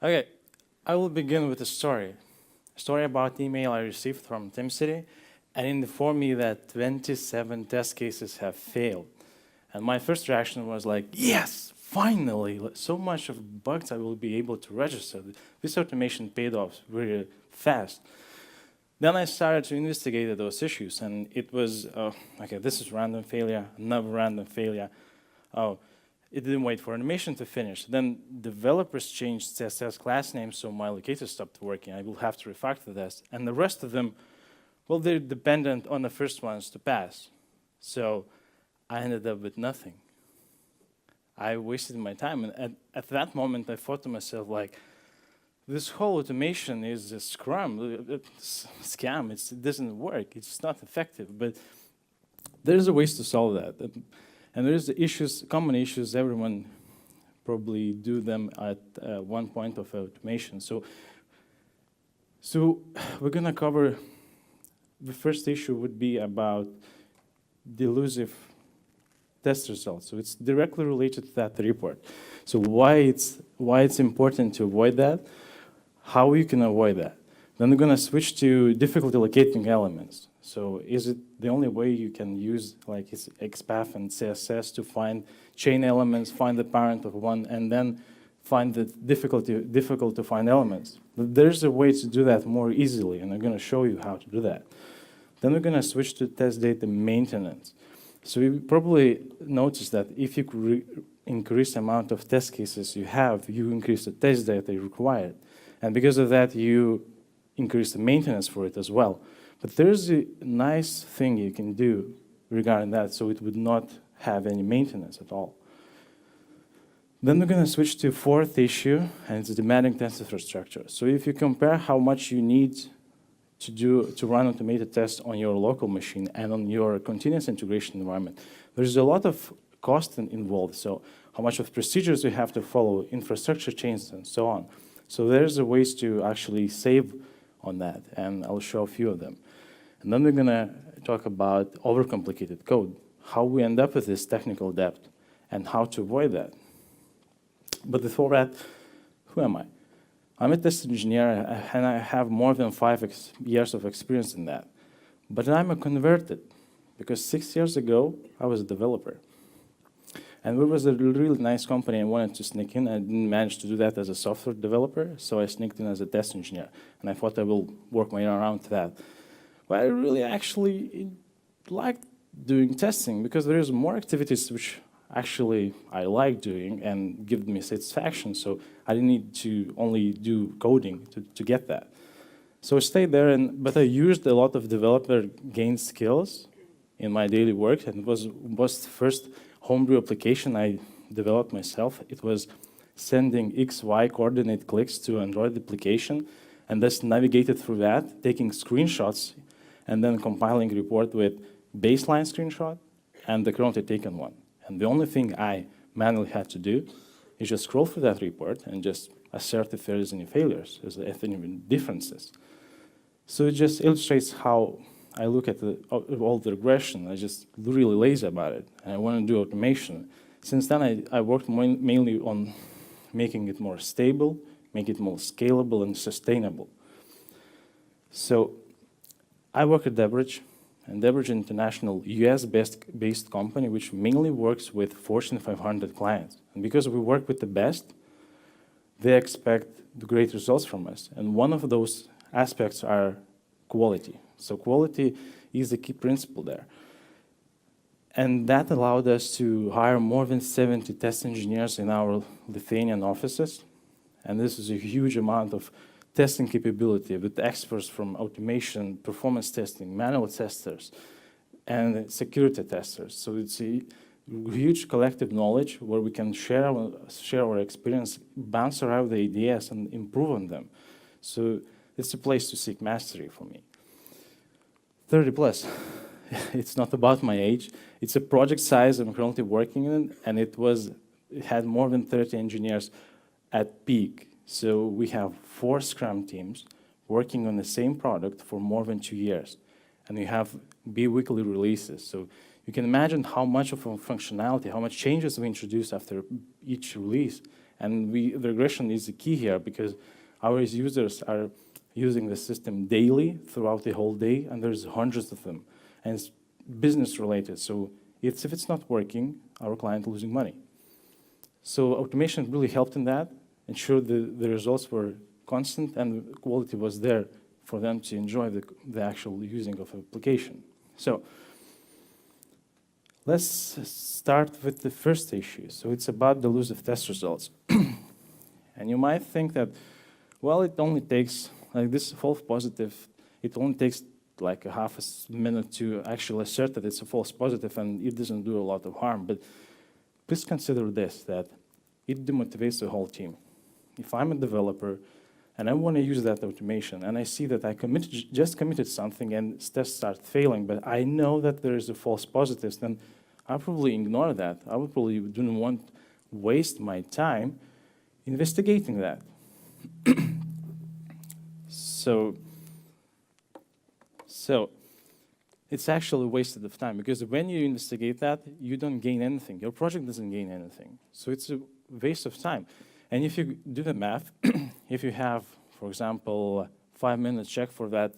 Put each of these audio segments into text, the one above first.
Okay, I will begin with a story. A story about email I received from TeamCity, and it informed me that 27 test cases have failed. And my first reaction was like, yes, finally, so much of bugs I will be able to register. This automation paid off very fast. Then I started to investigate those issues, and it was, okay, this is random failure, another random failure. Oh, it didn't wait for animation to finish. Then developers changed CSS class names, so my locator stopped working. I will have to refactor this. And the rest of them, well, they're dependent on the first ones to pass. So I ended up with nothing. I wasted my time, and at that moment, I thought to myself, like, this whole automation is a scam. It doesn't work. It's not effective. But there's a ways to solve that. And there's issues, common issues, everyone probably do them at one point of automation. So we're gonna cover, the first issue would be about delusive test results. So it's directly related to that report. So why it's important to avoid that, how you can avoid that. Then we're gonna switch to difficulty locating elements. So is it the only way you can use like XPath and CSS to find chain elements, find the parent of one, and then find the difficult to find elements? But there's a way to do that more easily, and I'm going to show you how to do that. Then we're going to switch to test data maintenance. So you probably noticed that if you increase the amount of test cases you have, you increase the test data required. And because of that, you increase the maintenance for it as well. But there's a nice thing you can do regarding that, so it would not have any maintenance at all. Then we're going to switch to fourth issue, and it's demanding test infrastructure. So if you compare how much you need to run automated tests on your local machine and on your continuous integration environment, there's a lot of cost involved. So how much of procedures you have to follow, infrastructure changes, and so on. So there's a ways to actually save on that, and I'll show a few of them. And then we're going to talk about overcomplicated code, how we end up with this technical debt, and how to avoid that. But before that, who am I? I'm a test engineer, and I have more than 5 years of experience in that. But I'm a converted, because 6 years ago, I was a developer. And there was a really nice company I wanted to sneak in. I didn't manage to do that as a software developer, so I sneaked in as a test engineer. And I thought I will work my way around to that. But I really actually liked doing testing, because there is more activities which actually I like doing and give me satisfaction. So I didn't need to only do coding to get that. So I stayed there, but I used a lot of developer gained skills in my daily work, and it was the first homebrew application I developed myself. It was sending XY coordinate clicks to Android application, and just navigated through that, taking screenshots, and then compiling report with baseline screenshot and the currently taken one. And the only thing I manually had to do is just scroll through that report and just assert if there is any failures, if any differences. So it just illustrates how I look at all the regression. I just really lazy about it, and I want to do automation. Since then, I worked mainly on making it more stable, make it more scalable and sustainable. So I work at DevOps, and DevOps International, US-based company, which mainly works with Fortune 500 clients. And because we work with the best, they expect the great results from us. And one of those aspects are quality. So quality is the key principle there. And that allowed us to hire more than 70 test engineers in our Lithuanian offices. And this is a huge amount of testing capability with experts from automation, performance testing, manual testers, and security testers. So it's a huge collective knowledge where we can share our experience, bounce around the ideas, and improve on them. So it's a place to seek mastery for me. 30 plus. It's not about my age. It's a project size I'm currently working in, and it had more than 30 engineers at peak. So we have 4 Scrum teams working on the same product for more than 2 years. And we have bi-weekly releases. So you can imagine how much of a functionality, how much changes we introduce after each release. And the regression is the key here because our users are using the system daily throughout the whole day, and there's hundreds of them. And it's business related. So if it's not working, our client losing money. So automation really helped in that, ensured the results were constant and the quality was there for them to enjoy the actual using of application. So let's start with the first issue. So it's about delusive test results. And you might think that, well, it only takes, like this false positive, it only takes like a half a minute to actually assert that it's a false positive and it doesn't do a lot of harm. But please consider this, that it demotivates the whole team. If I'm a developer and I want to use that automation and I see that I just committed something and tests start failing, but I know that there is a false positive, then I'll probably ignore that. I would probably don't want to waste my time investigating that. So it's actually wasted of time because when you investigate that, you don't gain anything. Your project doesn't gain anything. So it's a waste of time. And if you do the math, if you have, for example, 5 minutes check for that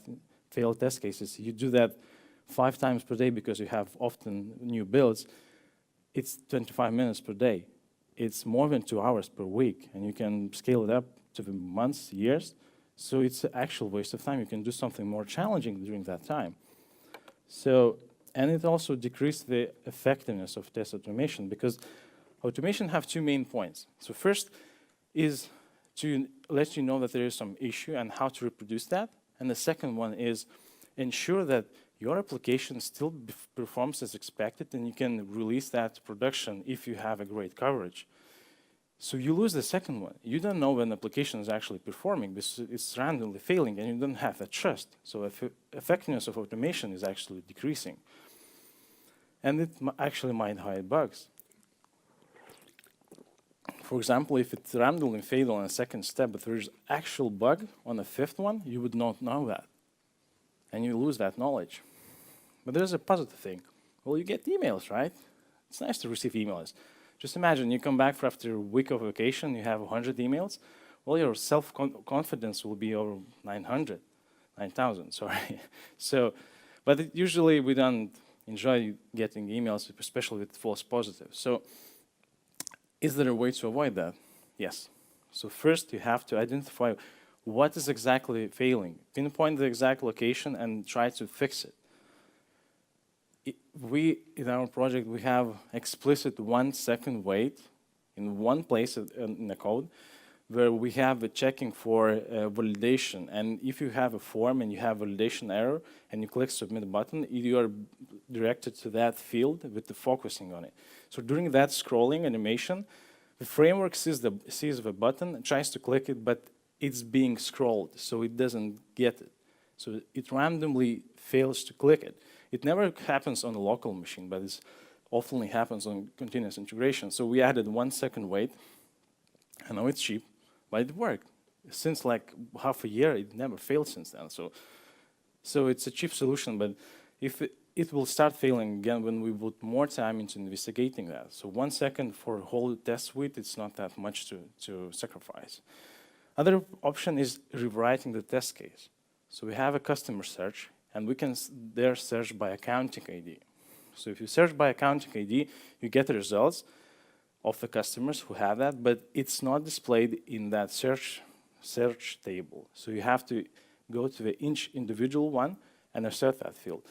failed test cases, you do that 5 times per day because you have often new builds, it's 25 minutes per day. It's more than 2 hours per week, and you can scale it up to the months, years. So it's an actual waste of time. You can do something more challenging during that time. So, and it also decreased the effectiveness of test automation because automation have 2 main points. So first is to let you know that there is some issue and how to reproduce that. And the second one is ensure that your application still performs as expected and you can release that to production if you have a great coverage. So you lose the second one. You don't know when the application is actually performing because it's randomly failing and you don't have that trust. So effectiveness of automation is actually decreasing. And it actually might hide bugs. For example, if it's randomly failed on a second step, but there's actual bug on the 5th one, you would not know that. And you lose that knowledge. But there's a positive thing. Well, you get emails, right? It's nice to receive emails. Just imagine you come back after a week of vacation, you have 100 emails. Well, your self-confidence will be over 9,000, sorry. So, but usually we don't enjoy getting emails, especially with false positives. So, is there a way to avoid that? Yes. So first you have to identify what is exactly failing, pinpoint the exact location and try to fix it. In our project, we have explicit 1 second wait in one place in the code where we have the checking for validation. And if you have a form and you have validation error and you click submit button, you are directed to that field with the focusing on it. So during that scrolling animation, the framework sees the button, tries to click it, but it's being scrolled, so it doesn't get it. So it randomly fails to click it. It never happens on a local machine, but it often happens on continuous integration. So we added 1 second wait. I know it's cheap, but it worked. Since like half a year, it never failed since then. So it's a cheap solution, but if it will start failing again when we put more time into investigating that. So 1 second for a whole test suite, it's not that much to sacrifice. Other option is rewriting the test case. So we have a customer search, and we can there search by accounting ID. So if you search by accounting ID, you get the results of the customers who have that, but it's not displayed in that search table. So you have to go to each individual one and assert that field.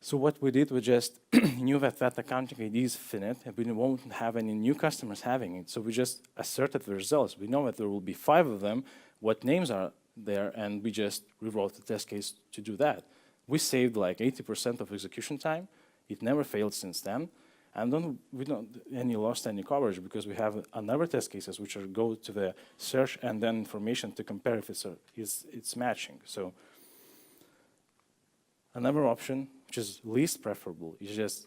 So what we did, we just knew that that accounting ID is finite, and we won't have any new customers having it. So we just asserted the results. We know that there will be 5 of them, what names are there, and we just rewrote the test case to do that. We saved like 80% of execution time. It never failed since then. And we don't lost any coverage because we have another test cases which are go to the search and then information to compare if it's matching. So another option, which is least preferable, is just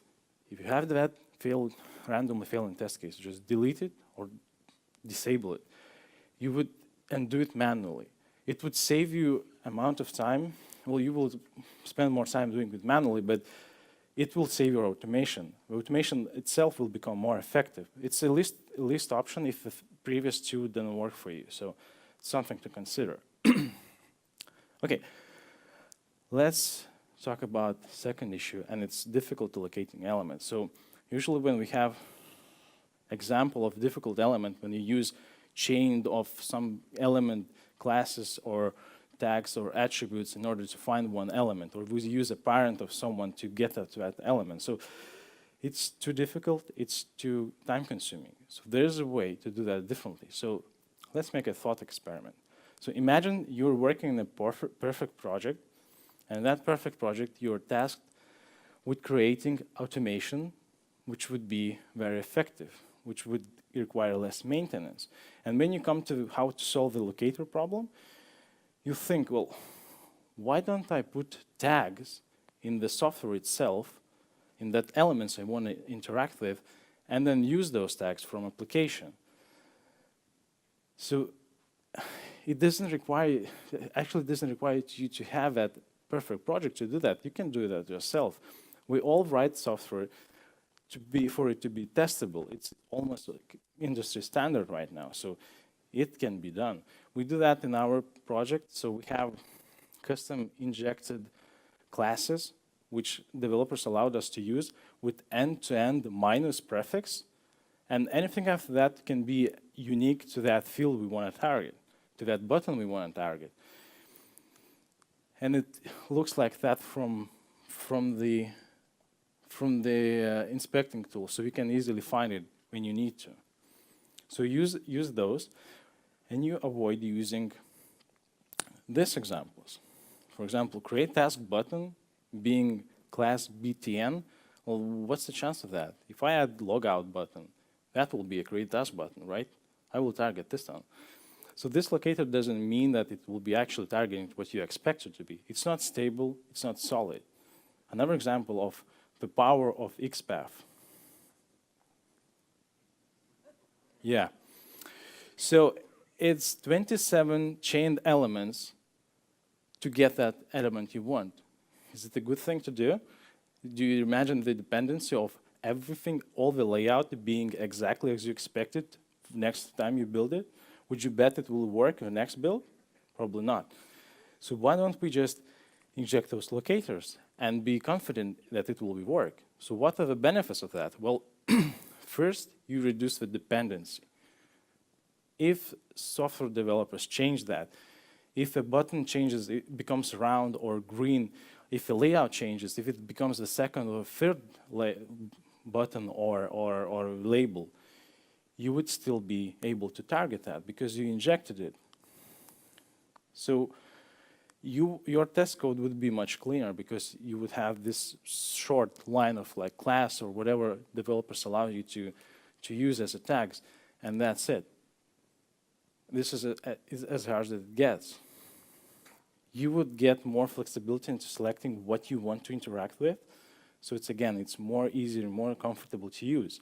if you have that randomly failing test case, just delete it or disable it. You would and do it manually. It would save you amount of time. Well, you will spend more time doing it manually, but it will save your automation. The automation itself will become more effective. It's a least option if the previous two didn't work for you. So it's something to consider. Okay, let's talk about the second issue, and it's difficult locating elements. So usually when we have example of difficult element, when you use chain of some element classes or tags or attributes in order to find one element, or we use a parent of someone to get at that element. So it's too difficult, it's too time consuming. So there's a way to do that differently. So let's make a thought experiment. So imagine you're working in a perfect project, and in that perfect project you're tasked with creating automation which would be very effective, which would require less maintenance. And when you come to how to solve the locator problem, you think, well, why don't I put tags in the software itself, in that elements I want to interact with, and then use those tags from application? So it doesn't require, actually doesn't require you to have that perfect project to do that. You can do that yourself. We all write software for it to be testable. It's almost like industry standard right now, so it can be done. We do that in our project, so we have custom injected classes which developers allowed us to use with end-to-end minus prefix, and anything after that can be unique to that field we want to target, to that button we want to target. And it looks like that from the inspecting tool, so you can easily find it when you need to. So use those, and you avoid using these examples. For example, create task button being class BTN. Well, what's the chance of that? If I add logout button, that will be a create task button, right? I will target this one. So this locator doesn't mean that it will be actually targeting what you expect it to be. It's not stable, it's not solid. Another example of the power of XPath. Yeah. So it's 27 chained elements to get that element you want. Is it a good thing to do? Do you imagine the dependency of everything, all the layout being exactly as you expected next time you build it? Would you bet it will work in the next build? Probably not. So why don't we just inject those locators and be confident that it will work? So what are the benefits of that? Well, first, you reduce the dependency. If software developers change that, if a button changes, it becomes round or green, if the layout changes, if it becomes the second or third button or label, you would still be able to target that because you injected it. So your test code would be much cleaner because you would have this short line of like class or whatever developers allow you to use as a tags, and that's it. This is as hard as it gets. You would get more flexibility into selecting what you want to interact with. So it's more easier, more comfortable to use.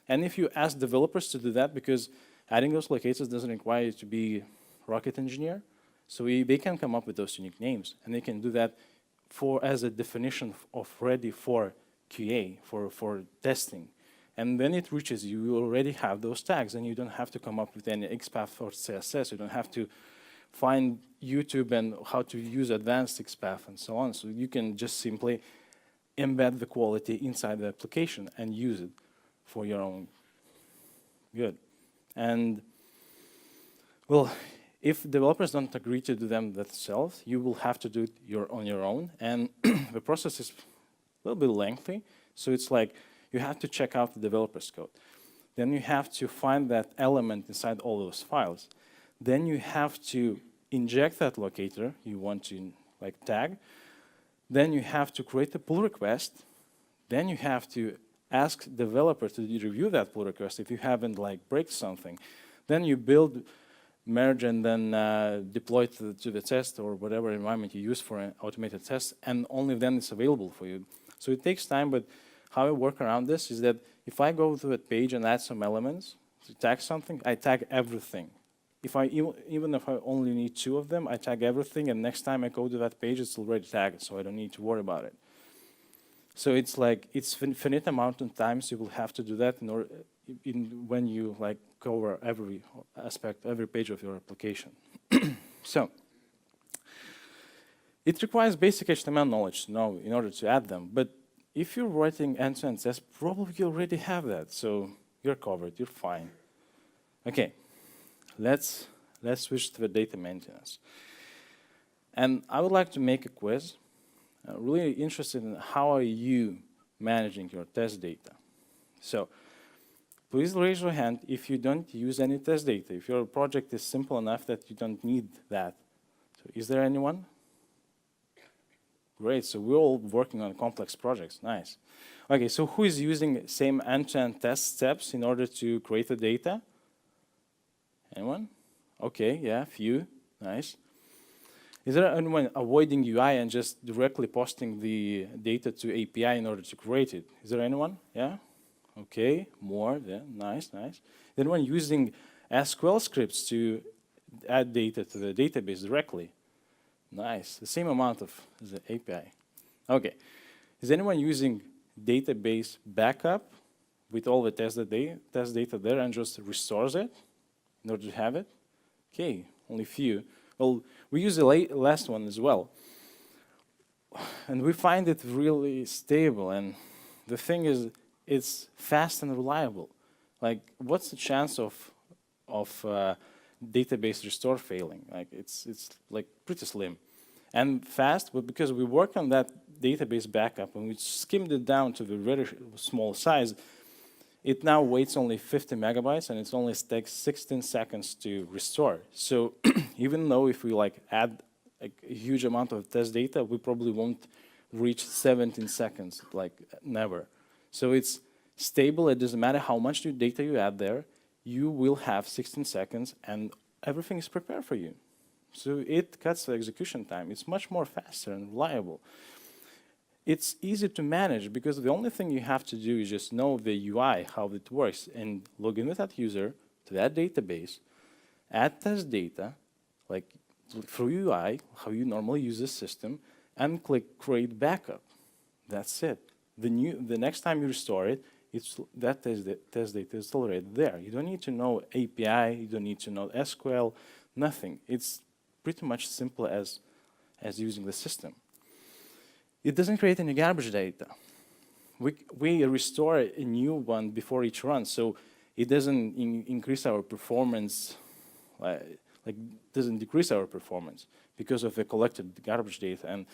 And if you ask developers to do that, because adding those locators doesn't require you to be rocket engineer, so they can come up with those unique names, and they can do that as a definition of ready for QA, for testing. And when it reaches you, you already have those tags, and you don't have to come up with any XPath or CSS. You don't have to find YouTube and how to use advanced XPath and so on. So you can just simply embed the quality inside the application and use it for your own good. And, well, if developers don't agree to do them themselves, you will have to do it on your own. And the process is a little bit lengthy. So it's like you have to check out the developer's code. Then you have to find that element inside all those files. Then you have to inject that locator you want to like tag. Then you have to create a pull request. Then you have to ask developer to review that pull request if you haven't like break something. Then you build, merge, and then deploy to the test or whatever environment you use for an automated test, and only then it's available for you. So it takes time, but how I work around this is that if I go to a page and add some elements to tag something, I tag everything. Even if I only need 2 of them, I tag everything, and next time I go to that page, it's already tagged, so I don't need to worry about it. So it's like it's finite amount of times you will have to do that when you like cover every aspect, every page of your application. So it requires basic HTML knowledge to know in order to add them. But if you're writing end-to-end tests, probably you already have that. So you're covered, you're fine. Okay, let's switch to the data maintenance. And I would like to make a quiz. Really interested in how are you managing your test data. So please raise your hand if you don't use any test data, if your project is simple enough that you don't need that. So is there anyone? Great, so we're all working on complex projects, nice. Okay, so who is using same end-to-end test steps in order to create the data? Anyone? Okay, yeah, few, nice. Is there anyone avoiding UI and just directly posting the data to API in order to create it? Is there anyone? Yeah? Okay, more, yeah, nice, nice. Is anyone using SQL scripts to add data to the database directly? Nice, the same amount of the API. Okay, is anyone using database backup with all the test data there and just restores it in order to have it? Okay, only few. Well, we use the last one as well. And we find it really stable. And the thing is, it's fast and reliable. Like, what's the chance of database restore failing? Like, it's like pretty slim. And fast, but because we work on that database backup and we skimmed it down to the very small size, it now waits only 50 megabytes and it only takes 16 seconds to restore. So even though if we like add a huge amount of test data, we probably won't reach 17 seconds, like never. So it's stable. It doesn't matter how much data you add there, you will have 16 seconds and everything is prepared for you. So it cuts the execution time. It's much more faster and reliable. It's easy to manage because the only thing you have to do is just know the UI, how it works, and log in with that user to that database, add test data, like through UI, how you normally use the system, and click create backup. That's it. The next time you restore it, that test data is already there. You don't need to know API, you don't need to know SQL, nothing. It's pretty much simple as using the system. It doesn't create any garbage data. We restore a new one before each run, so it doesn't increase our performance, doesn't decrease our performance because of the collected garbage data. And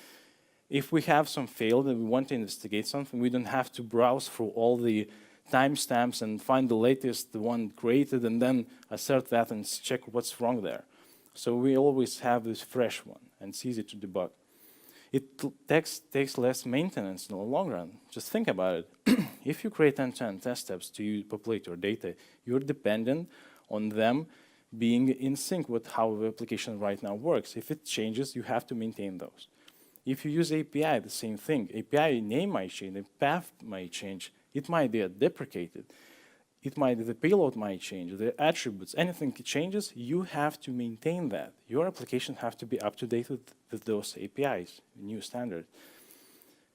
if we have some failed and we want to investigate something, we don't have to browse through all the timestamps and find the latest one created and then assert that and check what's wrong there. So we always have this fresh one, and it's easy to debug. It takes less maintenance in the long run. Just think about it. If you create end-to-end test steps to populate your data, you're dependent on them being in sync with how the application right now works. If it changes, you have to maintain those. If you use API, the same thing. API name might change, the path might change, it might be deprecated. The payload might change, the attributes, anything changes, you have to maintain that. Your application have to be up to date with those APIs, new standard.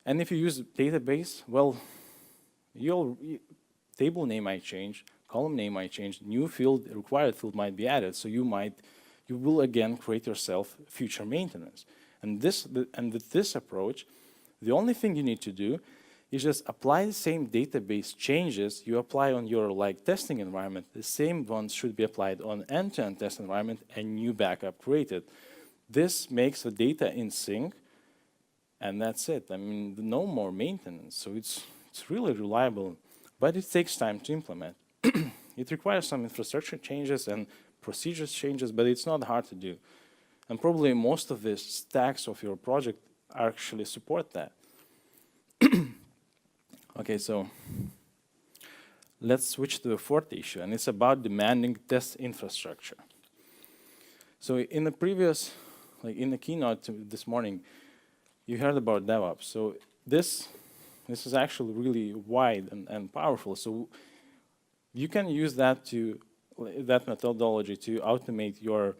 And if you use database, well, your table name might change, column name might change, new field, required field might be added, so you will again create yourself future maintenance. And with this approach, the only thing you need to do is just apply the same database changes you apply on your testing environment. The same ones should be applied on end-to-end test environment and new backup created. This makes the data in sync, and that's it. I mean, no more maintenance. So it's really reliable, but it takes time to implement. It requires some infrastructure changes and procedures changes, but it's not hard to do. And probably most of the stacks of your project actually support that. Okay, so let's switch to the fourth issue, and it's about demanding test infrastructure. So in the previous, in the keynote this morning, you heard about DevOps. So this is actually really wide and powerful. So you can use that methodology to automate your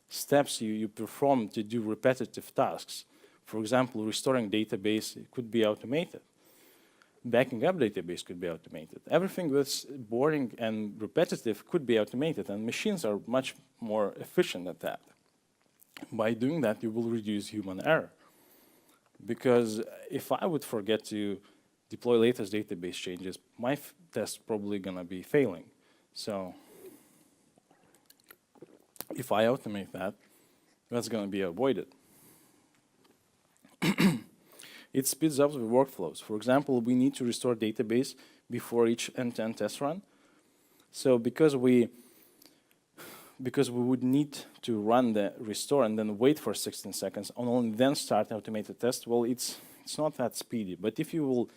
steps you perform to do repetitive tasks. For example, restoring database, it could be automated. backing up database could be automated. Everything that's boring and repetitive could be automated, and machines are much more efficient at that. By doing that, you will reduce human error. Because if I would forget to deploy latest database changes, my test's probably going to be failing. So if I automate that, that's going to be avoided. It speeds up the workflows. For example, we need to restore database before each end-to-end test run. So because we would need to run the restore and then wait for 16 seconds and only then start automated test, well, it's not that speedy. But if you will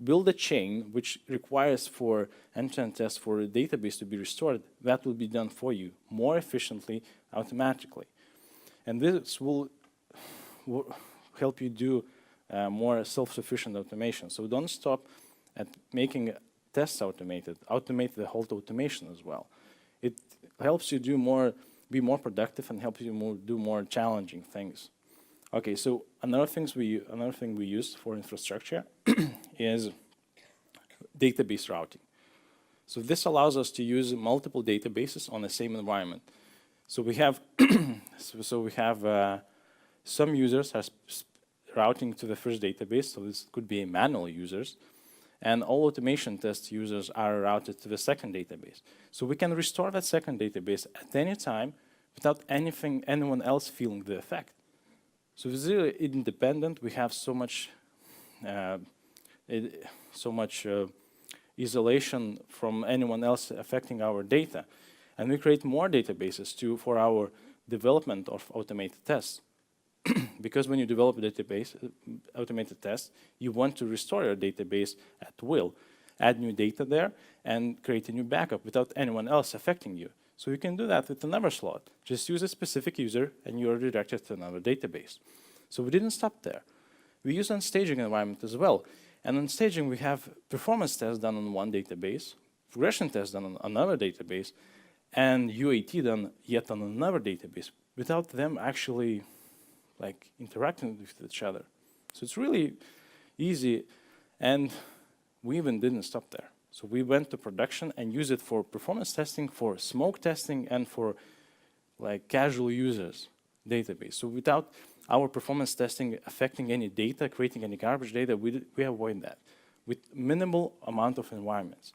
build a chain which requires for end-to-end test for a database to be restored, that will be done for you more efficiently, automatically. And this will help you do more self-sufficient automation. So don't stop at making tests automated. Automate the whole automation as well. It helps you be more productive and helps you do more challenging things. Okay, so another thing we use for infrastructure is database routing. So this allows us to use multiple databases on the same environment. So we have some users are routing to the first database, so this could be manual users, and all automation test users are routed to the second database. So we can restore that second database at any time without anyone else feeling the effect. So it's really independent. We have so much isolation from anyone else affecting our data. And we create more databases too for our development of automated tests. Because when you develop a database, automated test, you want to restore your database at will, add new data there, and create a new backup without anyone else affecting you. So you can do that with another slot. Just use a specific user, and you are redirected to another database. So we didn't stop there. We use on staging environment as well. And on staging, we have performance tests done on one database, regression tests done on another database, and UAT done yet on another database, without them actually interacting with each other. So it's really easy, and we even didn't stop there. So we went to production and used it for performance testing, for smoke testing, and for casual users database. So without our performance testing affecting any data, creating any garbage data, we avoid that with minimal amount of environments.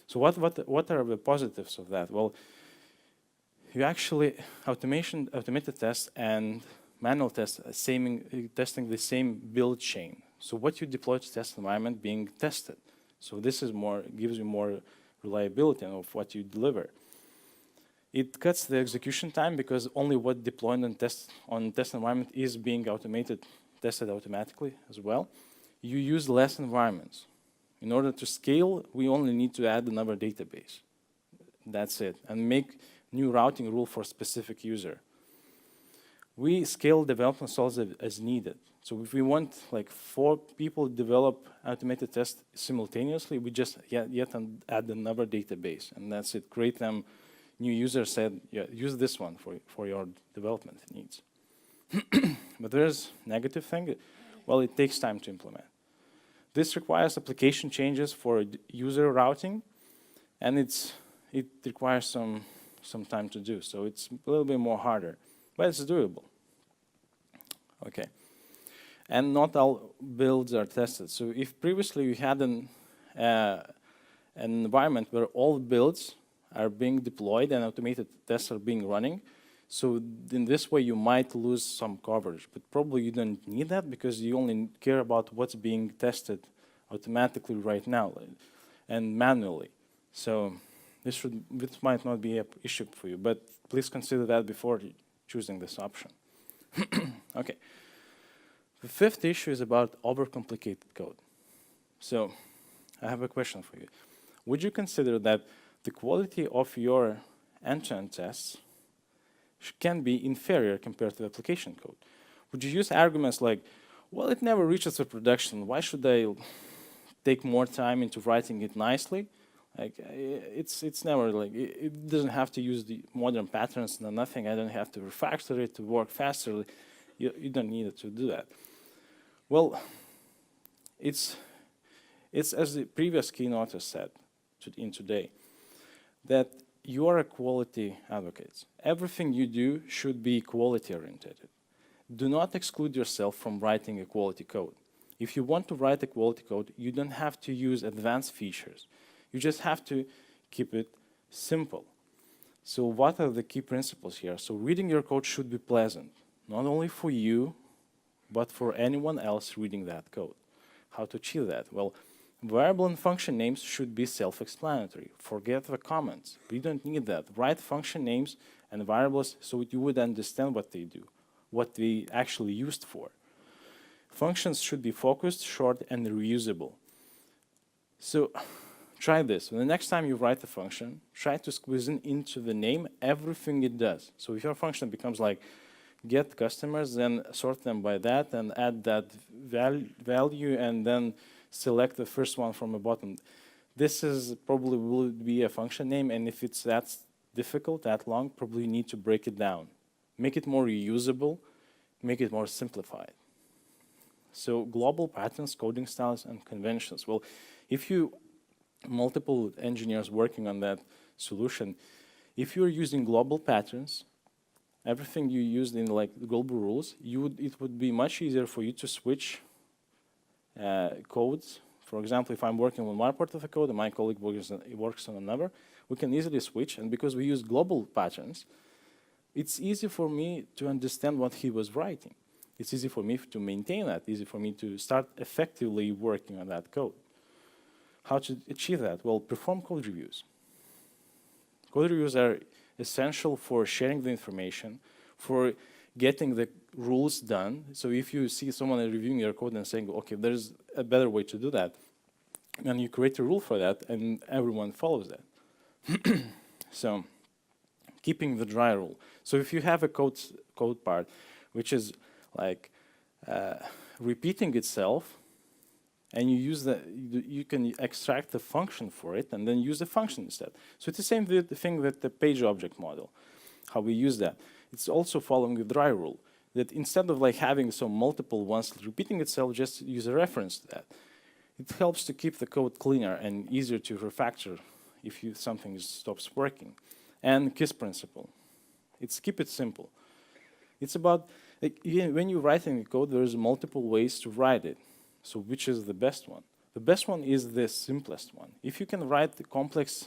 So what are the positives of that? Well, you actually automated tests and manual tests testing the same build chain. So what you deploy to test environment being tested. So this is gives you more reliability of what you deliver. It cuts the execution time because only what deployed on test environment is being tested automatically as well. You use less environments. In order to scale, we only need to add another database. That's it. And make new routing rule for specific user. We scale development cells as needed. So if we want 4 people develop automated tests simultaneously, we just add another database, and that's it. Create them. New user said, yeah, use this one for your development needs. But there's negative thing. Well, it takes time to implement. This requires application changes for user routing, and it requires some time to do. So it's a little bit more harder. But it's doable. Okay. And not all builds are tested. So if previously we had an environment where all builds are being deployed and automated tests are being running, so in this way you might lose some coverage. But probably you don't need that because you only care about what's being tested automatically right now and manually. So this might not be an issue for you, but please consider that before choosing this option. Okay. The 5th issue is about overcomplicated code. So I have a question for you. Would you consider that the quality of your end-to-end tests can be inferior compared to the application code? Would you use arguments like, well, it never reaches the production. Why should I take more time into writing it nicely? It's never it doesn't have to use the modern patterns, no nothing. I don't have to refactor it to work faster. You don't need it to do that. Well, It's as the previous keynote said in today, that you are a quality advocate. Everything you do should be quality oriented. Do not exclude yourself from writing a quality code. If you want to write a quality code, you don't have to use advanced features. You just have to keep it simple. So what are the key principles here? So reading your code should be pleasant, not only for you, but for anyone else reading that code. How to achieve that? Well, variable and function names should be self-explanatory. Forget the comments. We don't need that. Write function names and variables so you would understand what they do, what they actually used for. Functions should be focused, short, and reusable. So try this. The next time you write a function, try to squeeze into the name everything it does. So if your function becomes like get customers, then sort them by that and add that value and then select the first one from the bottom. This is probably will be a function name, and if it's that difficult, that long, probably you need to break it down. Make it more reusable, make it more simplified. So global patterns, coding styles, and conventions. Well, if you multiple engineers working on that solution, if you're using global patterns, everything you used in like global rules, it would be much easier for you to switch codes. For example, if I'm working on one part of the code and my colleague works on another, we can easily switch. And because we use global patterns, it's easy for me to understand what he was writing. It's easy for me to maintain that, easy for me to start effectively working on that code. How to achieve that? Well, perform code reviews. Code reviews are essential for sharing the information, for getting the rules done. So if you see someone reviewing your code and saying, okay, there's a better way to do that, and you create a rule for that, and everyone follows that. So keeping the dry rule. So if you have a code part, which is like repeating itself, and you use you can extract the function for it and then use the function instead. So it's the same thing with the page object model, how we use that. It's also following the dry rule, that instead of like having some multiple ones repeating itself, just use a reference to that. It helps to keep the code cleaner and easier to refactor if something stops working. And KISS principle. It's keep it simple. It's about, like, when you're writing the code, there's multiple ways to write it. So which is the best one? The best one is the simplest one. If you can write the complex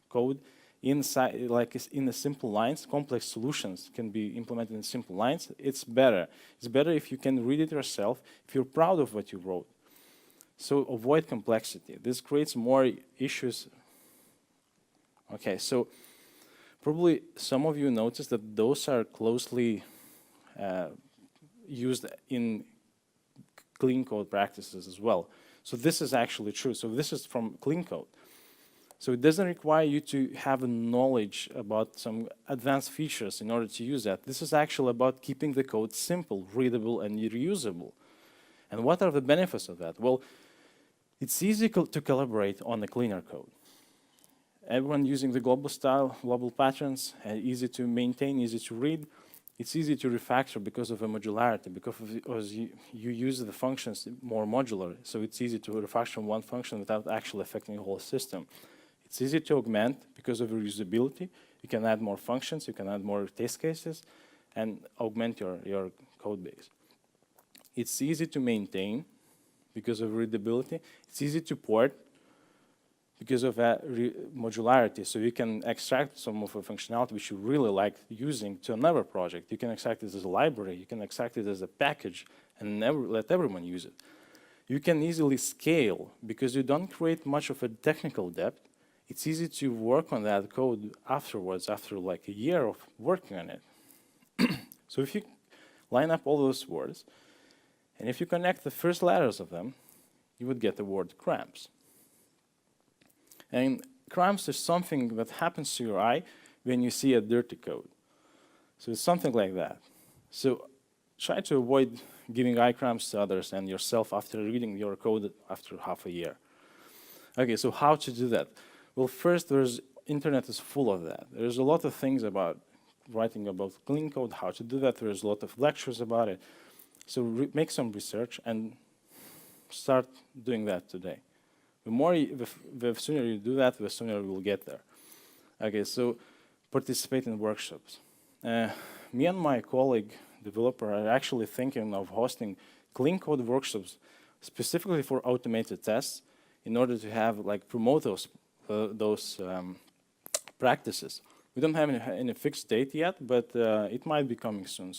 code inside, like in the simple lines, complex solutions can be implemented in simple lines, it's better. It's better if you can read it yourself, if you're proud of what you wrote. So avoid complexity. This creates more issues. Okay, so probably some of you noticed that those are closely used in clean code practices as well. So this is actually true. So this is from clean code. So it doesn't require you to have a knowledge about some advanced features in order to use that. This is actually about keeping the code simple, readable, and reusable. And what are the benefits of that? Well, it's easy to collaborate on a cleaner code. Everyone using the global style, global patterns, easy to maintain, easy to read. It's easy to refactor because of the modularity, because you use the functions more modular, so it's easy to refactor one function without actually affecting the whole system. It's easy to augment because of reusability. You can add more functions, you can add more test cases, and augment your code base. It's easy to maintain because of readability. It's easy to port because of modularity. So you can extract some of the functionality which you really like using to another project. You can extract it as a library, you can extract it as a package, and let everyone use it. You can easily scale because you don't create much of a technical debt. It's easy to work on that code afterwards, after like a year of working on it. So if you line up all those words, and if you connect the first letters of them, you would get the word cramps. And cramps is something that happens to your eye when you see a dirty code. So it's something like that. So try to avoid giving eye cramps to others and yourself after reading your code after half a year. Okay, so how to do that? Well, first, internet is full of that. There's a lot of things about writing about clean code, how to do that. There's a lot of lectures about it. So make some research and start doing that today. The sooner you do that, the sooner you will get there. Okay, so participate in workshops. Me and my colleague developer are actually thinking of hosting clean code workshops specifically for automated tests in order to have promote those practices. We don't have any fixed date yet, but it might be coming soon.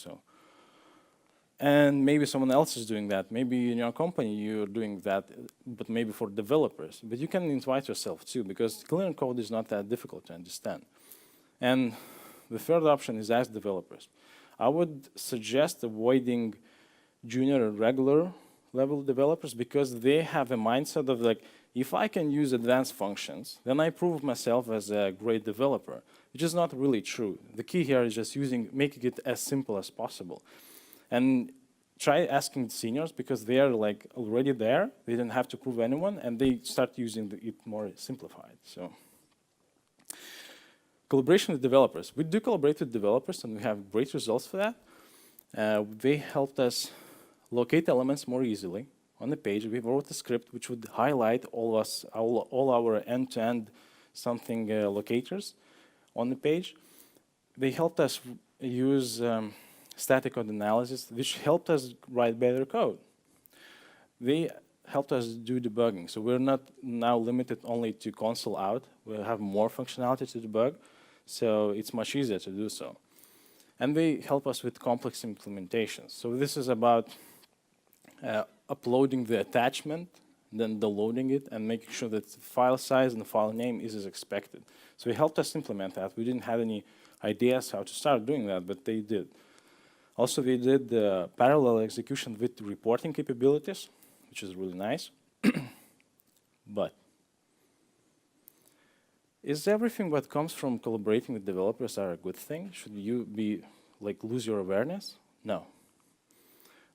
And maybe someone else is doing that. Maybe in your company you're doing that, but maybe for developers. But you can invite yourself too, because clean code is not that difficult to understand. And the third option is ask developers. I would suggest avoiding junior or regular level developers because they have a mindset of if I can use advanced functions, then I prove myself as a great developer, which is not really true. The key here is just making it as simple as possible. And try asking seniors because they are already there. They don't have to prove anyone, and they start using it more simplified. So, collaboration with developers. We do collaborate with developers, and we have great results for that. They helped us locate elements more easily on the page. We wrote a script which would highlight all our end-to-end something locators on the page. They helped us use static code analysis, which helped us write better code. They helped us do debugging, so we're not now limited only to console out. We'll have more functionality to debug, so it's much easier to do so. And they help us with complex implementations. So this is about uploading the attachment, then downloading it, and making sure that the file size and the file name is as expected. So they helped us implement that. We didn't have any ideas how to start doing that, but they did. Also, we did parallel execution with reporting capabilities, which is really nice. But is everything that comes from collaborating with developers a good thing? Should you lose your awareness? No.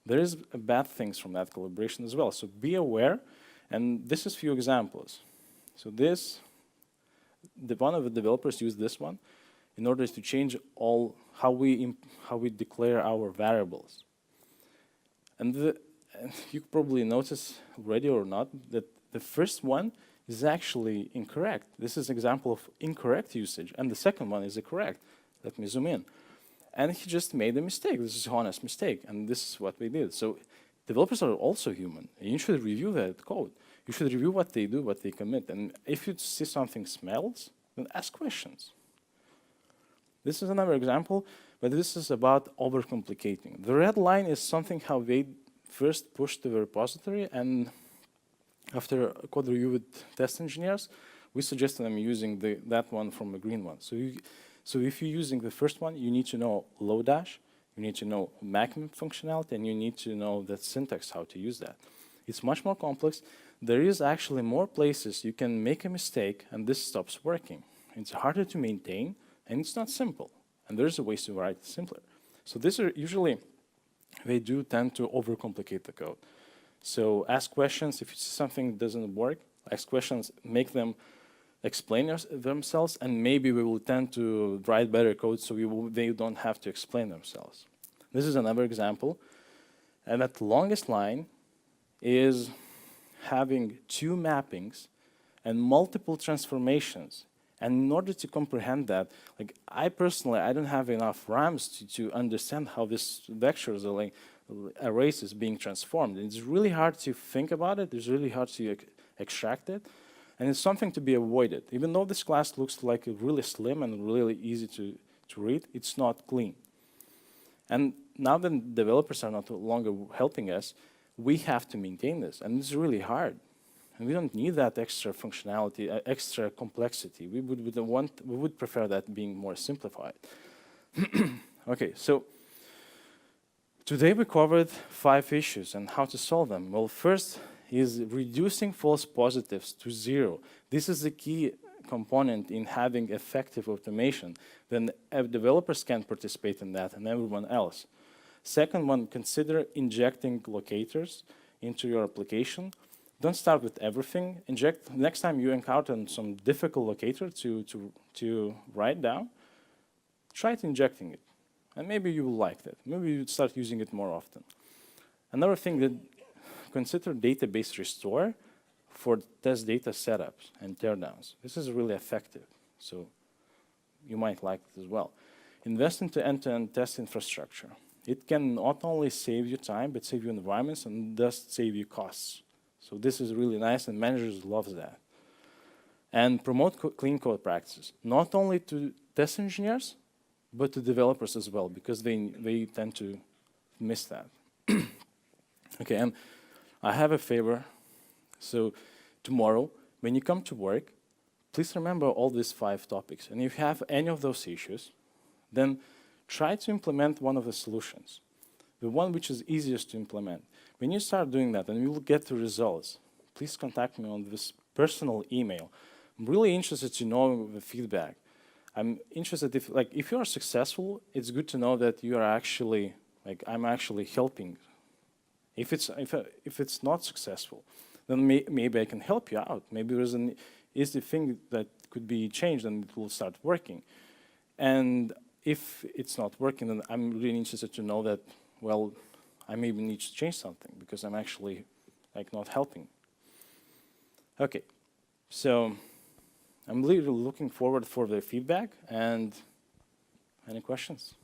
There is bad things from that collaboration as well. So be aware, and this is a few examples. So one of the developers used this one in order to change how we declare our variables. And you probably noticed already or not that the first one is actually incorrect. This is an example of incorrect usage, and the second one is correct. Let me zoom in. And he just made a mistake. This is an honest mistake, and this is what we did. So developers are also human, and you should review that code. You should review what they do, what they commit, and if you see something smells, then ask questions. This is another example, but this is about overcomplicating. The red line is something how they first pushed the repository, and after a code review with test engineers, we suggested them using that one from the green one. So if you're using the first one, you need to know Lodash, you need to know maximum functionality, and you need to know the syntax, how to use that. It's much more complex. There is actually more places you can make a mistake, and this stops working. It's harder to maintain, and it's not simple. And there's a way to write it simpler. So these are usually, they do tend to overcomplicate the code. So ask questions. If you see something doesn't work, ask questions, make them explain themselves, and maybe we will tend to write better code so they don't have to explain themselves. This is another example. And that longest line is having two mappings and multiple transformations. And in order to comprehend that, I personally, I don't have enough RAMs to understand how this vectors or arrays is being transformed. And it's really hard to think about it. It's really hard to extract it. And it's something to be avoided. Even though this class looks like really slim and really easy to read, it's not clean. And now that developers are no longer helping us, we have to maintain this. And it's really hard. And we don't need that extra functionality, extra complexity. We would prefer that being more simplified. Okay, so today we covered 5 issues and how to solve them. Well, first is reducing false positives to 0. This is the key component in having effective automation. Then developers can participate in that and everyone else. Second one, consider injecting locators into your application. Don't start with everything. Inject next time you encounter some difficult locator to write down, try injecting it. And maybe you will like that. Maybe you start using it more often. Another thing that consider database restore for test data setups and teardowns. This is really effective, so you might like it as well. Invest into end-to-end test infrastructure. It can not only save you time, but save you environments and thus save you costs. So this is really nice, and managers love that. And promote clean code practices, not only to test engineers, but to developers as well, because they tend to miss that. Okay, and I have a favor. So tomorrow, when you come to work, please remember all these 5 topics. And if you have any of those issues, then try to implement one of the solutions, the one which is easiest to implement. When you start doing that and you will get the results, please contact me on this personal email. I'm really interested to know the feedback. I'm interested if you are successful, it's good to know that you are actually, I'm actually helping. If it's not successful, then maybe I can help you out. Maybe there's an easy thing that could be changed and it will start working. And if it's not working, then I'm really interested to know that, well, I maybe need to change something because I'm actually not helping. Okay, so I'm really looking forward for the feedback and any questions?